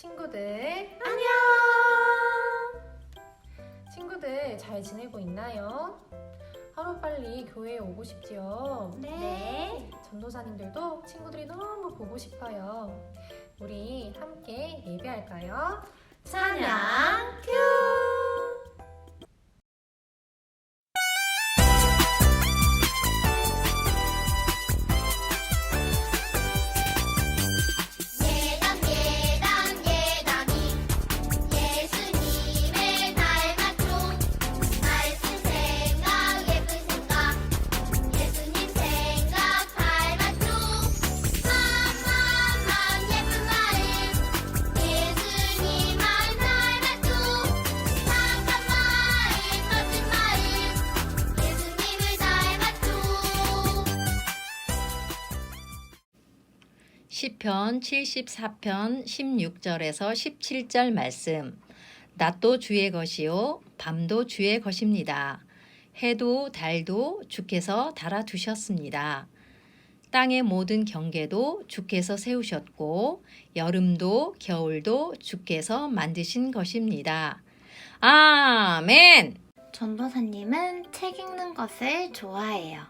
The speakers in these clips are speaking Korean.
친구들, 안녕! 친구들 잘 지내고 있나요? 하루빨리 교회에 오고 싶지요? 네. 전도사님들도 친구들이 너무 보고 싶어요. 우리 함께 예배할까요? 찬양 큐! 예담이 예수님을 닮았죠. 말씀 생각 예쁜 생각 예수님 생각 닮았죠. 맘 예쁜 마음 예수님 말 닮았죠. 착한 마음 멋진 마음 예수님을 닮았죠. 시편 74편 16절에서 17절 말씀. 낮도 주의 것이요 밤도 주의 것입니다. 해도 달도 주께서 달아두셨습니다. 땅의 모든 경계도 주께서 세우셨고 여름도 겨울도 주께서 만드신 것입니다. 아멘! 전도사님은 책 읽는 것을 좋아해요.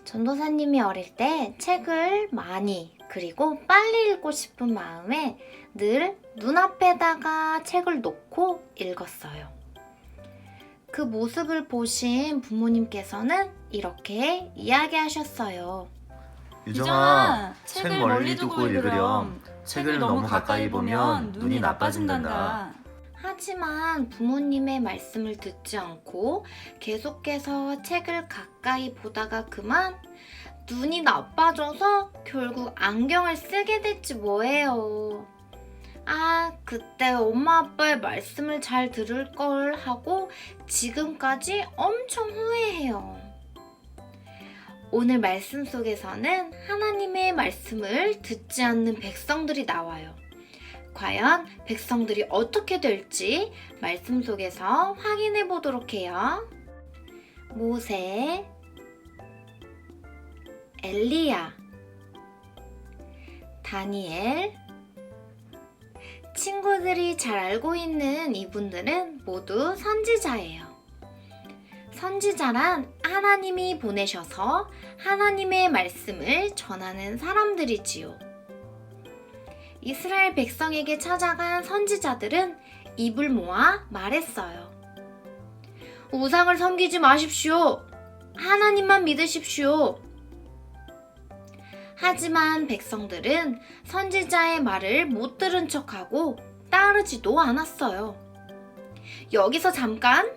전도사님이 어릴 때 책을 많이 그리고 빨리 읽고 싶은 마음에 늘 눈앞에다가 책을 놓고 읽었어요. 그 모습을 보신 부모님께서는 이렇게 이야기하셨어요. 유정아, 책 멀리 두고 읽으렴. 책을 너무 가까이 보면 눈이 나빠진단다. 하지만 부모님의 말씀을 듣지 않고 계속해서 책을 가까이 보다가 그만 눈이 나빠져서 결국 안경을 쓰게 됐지 뭐예요. 그때 엄마 아빠의 말씀을 잘 들을 걸 하고 지금까지 엄청 후회해요. 오늘 말씀 속에서는 하나님의 말씀을 듣지 않는 백성들이 나와요. 과연 백성들이 어떻게 될지 말씀 속에서 확인해 보도록 해요. 모세, 엘리야, 다니엘. 친구들이 잘 알고 있는 이분들은 모두 선지자예요. 선지자란 하나님이 보내셔서 하나님의 말씀을 전하는 사람들이지요. 이스라엘 백성에게 찾아간 선지자들은 입을 모아 말했어요. 우상을 섬기지 마십시오. 하나님만 믿으십시오. 하지만 백성들은 선지자의 말을 못 들은 척하고 따르지도 않았어요. 여기서 잠깐!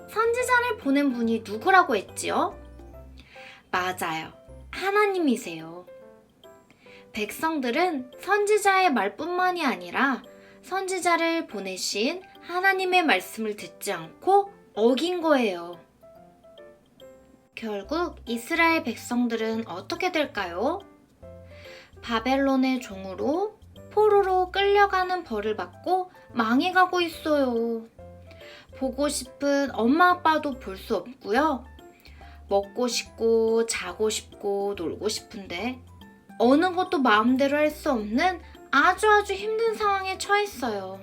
선지자를 보낸 분이 누구라고 했지요? 맞아요. 하나님이세요. 백성들은 선지자의 말뿐만이 아니라 선지자를 보내신 하나님의 말씀을 듣지 않고 어긴 거예요. 결국 이스라엘 백성들은 어떻게 될까요? 바벨론의 종으로 포로로 끌려가는 벌을 받고 망해가고 있어요. 보고 싶은 엄마 아빠도 볼 수 없고요. 먹고 싶고 자고 싶고 놀고 싶은데 어느 것도 마음대로 할 수 없는 아주 힘든 상황에 처했어요.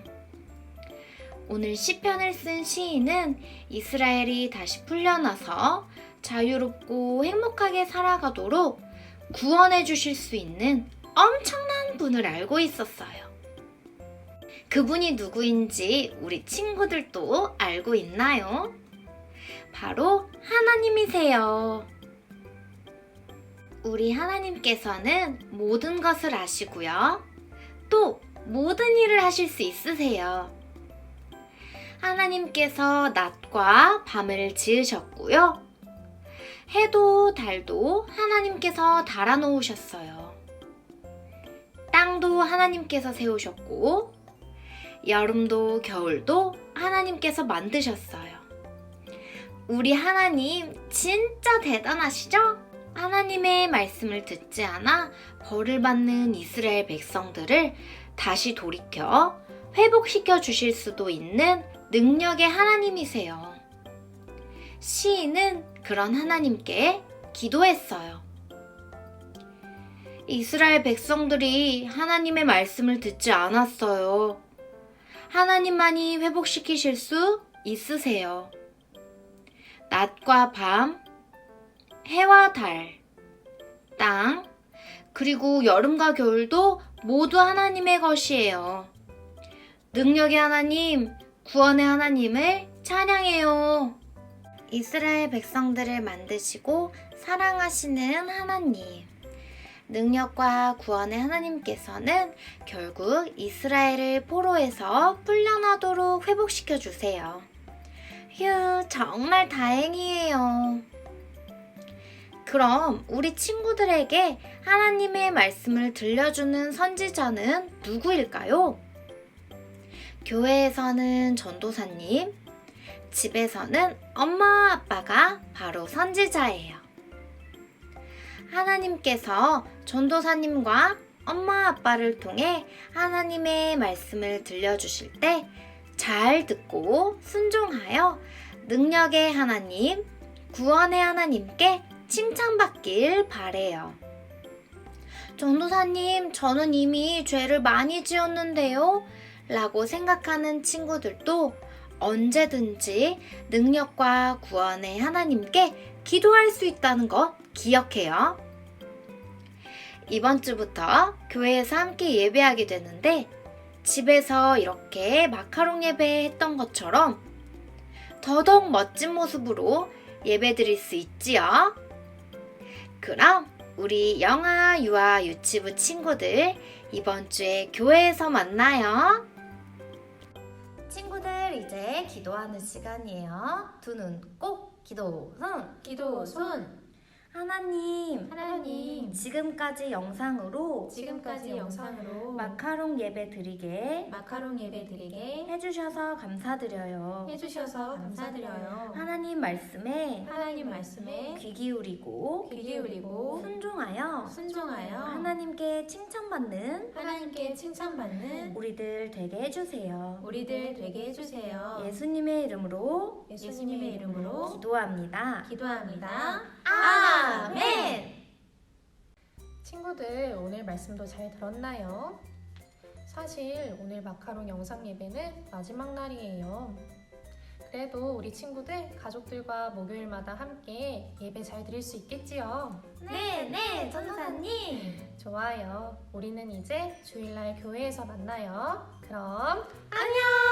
오늘 시편을 쓴 시인은 이스라엘이 다시 풀려나서 자유롭고 행복하게 살아가도록 구원해 주실 수 있는 엄청난 분을 알고 있었어요. 그분이 누구인지 우리 친구들도 알고 있나요? 바로 하나님이세요. 우리 하나님께서는 모든 것을 아시고요. 또 모든 일을 하실 수 있으세요. 하나님께서 낮과 밤을 지으셨고요. 해도 달도 하나님께서 달아놓으셨어요. 땅도 하나님께서 세우셨고 여름도 겨울도 하나님께서 만드셨어요. 우리 하나님 진짜 대단하시죠? 하나님의 말씀을 듣지 않아 벌을 받는 이스라엘 백성들을 다시 돌이켜 회복시켜 주실 수도 있는 능력의 하나님이세요. 시인은 그런 하나님께 기도했어요. 이스라엘 백성들이 하나님의 말씀을 듣지 않았어요. 하나님만이 회복시키실 수 있으세요. 낮과 밤, 해와 달, 땅, 그리고 여름과 겨울도 모두 하나님의 것이에요. 능력의 하나님, 구원의 하나님을 찬양해요. 이스라엘 백성들을 만드시고 사랑하시는 하나님. 능력과 구원의 하나님께서는 결국 이스라엘을 포로에서 풀려나도록 회복시켜 주세요. 휴, 정말 다행이에요. 그럼 우리 친구들에게 하나님의 말씀을 들려주는 선지자는 누구일까요? 교회에서는 전도사님, 집에서는 엄마 아빠가 바로 선지자예요. 하나님께서 전도사님과 엄마 아빠를 통해 하나님의 말씀을 들려주실 때 잘 듣고 순종하여 능력의 하나님, 구원의 하나님께 칭찬받길 바래요. 전도사님, 저는 이미 죄를 많이 지었는데요? 라고 생각하는 친구들도 언제든지 능력과 구원의 하나님께 기도할 수 있다는 거 기억해요. 이번 주부터 교회에서 함께 예배하게 되는데 집에서 이렇게 마카롱 예배했던 것처럼 더더욱 멋진 모습으로 예배 드릴 수 있지요. 그럼 우리 영아, 유아, 유치부 친구들 이번 주에 교회에서 만나요. 친구들 이제 기도하는 시간이에요. 두 눈 꼭 기도 손. 기도 손. 하나님, 지금까지 영상으로 마카롱 예배 드리게 마카롱 예배 드리게 해주셔서 감사드려요. 해주셔서 감사드려요. 하나님 말씀에 하나님 말씀에 귀 기울이고 귀 기울이고 순종하여 순종하여 하나님께 칭찬받는 하나님께 칭찬받는 우리들 되게 해주세요. 우리들 되게 해주세요. 예수님의 이름으로 예수님의 이름으로 기도합니다. 기도합니다. 아멘! 친구들 오늘 말씀도 잘 들었나요? 사실 오늘 마카롱 영상 예배는 마지막 날이에요. 그래도 우리 친구들 가족들과 목요일마다 함께 예배 잘 드릴 수 있겠지요? 네, 전도사님. 좋아요. 우리는 이제 주일날 교회에서 만나요. 그럼 안녕!